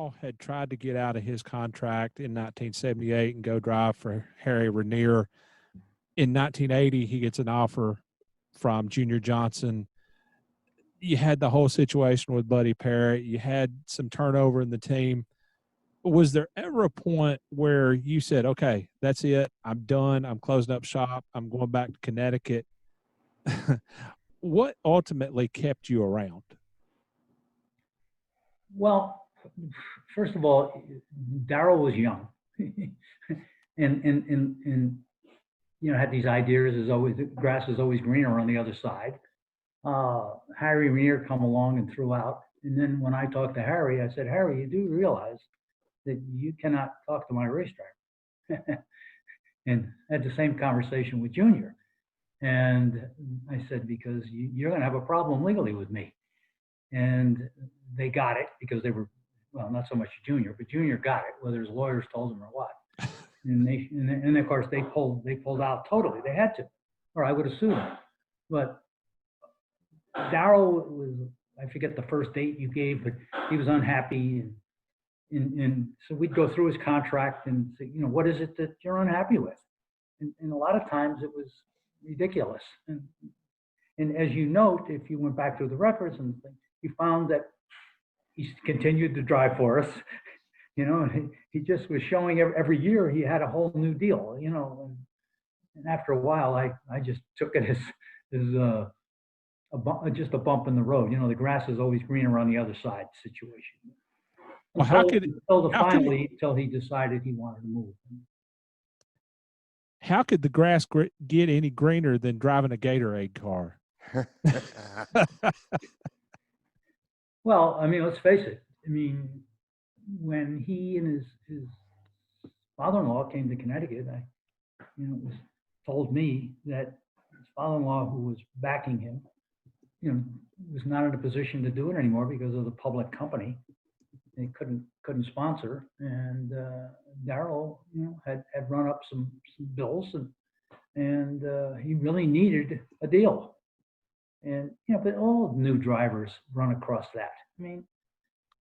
Darrell had tried to get out of his contract in 1978 and go drive for Harry Ranier. In 1980, he gets an offer from Junior Johnson. You had the whole situation with Buddy Parrott. You had some turnover in the team. Was there ever a point where you said, okay, that's it, I'm done, I'm closing up shop, I'm going back to Connecticut? What ultimately kept you around? Well, first of all, Darrell was young, and had these ideas. As always, the grass is always greener on the other side. Harry Ranier come along and threw out, and then when I talked to Harry, I said, Harry, you do realize that you cannot talk to my racetrack. And had the same conversation with Junior, and I said, because you're going to have a problem legally with me. And they got it because they were, well, not so much Junior, but Junior got it, whether his lawyers told him or what. And of course they pulled out totally. They had to, or I would have sued them. But Darrell was, I forget the first date you gave, but he was unhappy, and so we'd go through his contract and say, what is it that you're unhappy with? And a lot of times it was ridiculous. And as you note, if you went back through the records and things, you found that he continued to drive for us, and he just was showing every year he had a whole new deal, and after a while, I just took it as just a bump in the road. The grass is always greener on the other side situation. Well, until he decided he wanted to move. How could the grass get any greener than driving a Gatorade car? Well, let's face it. When he and his father-in-law came to Connecticut, it was told me that his father-in-law, who was backing him, was not in a position to do it anymore because of the public company. They couldn't sponsor, and Darrell, had run up some bills, and he really needed a deal. And but all new drivers run across that.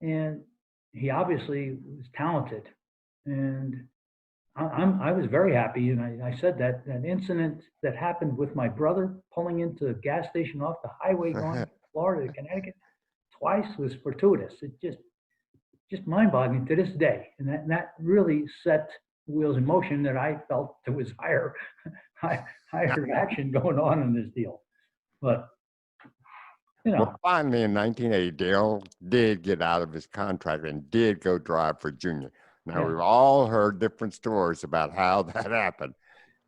And he obviously was talented, and I was very happy. And I said that incident that happened with my brother pulling into a gas station off the highway going from Florida to Connecticut twice was fortuitous. It just mind-boggling to this day, and that really set the wheels in motion. That I felt there was higher action going on in this deal. But well, finally in 1980, Darrell did get out of his contract and did go drive for Junior. Now we've all heard different stories about how that happened.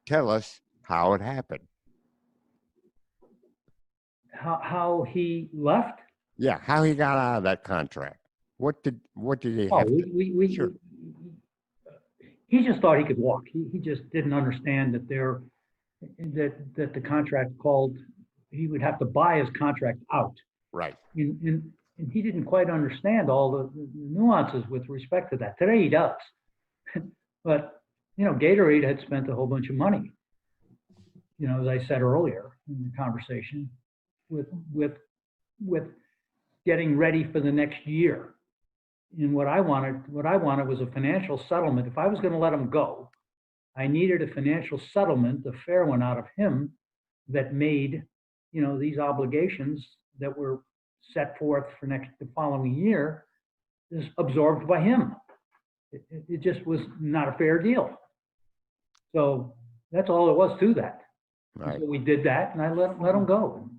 Tell us how it happened. How he left? Yeah, how he got out of that contract. What did he have? Sure. He just thought he could walk. He just didn't understand that that the contract called, he would have to buy his contract out. Right. And he didn't quite understand all the nuances with respect to that. Today he does. But Gatorade had spent a whole bunch of money, as I said earlier in the conversation, with getting ready for the next year. And what I wanted was a financial settlement. If I was going to let him go, I needed a financial settlement, a fair one out of him, that made, these obligations that were set forth for the following year is absorbed by him. It just was not a fair deal. So that's all it was to that. Right. So we did that, and I let him go.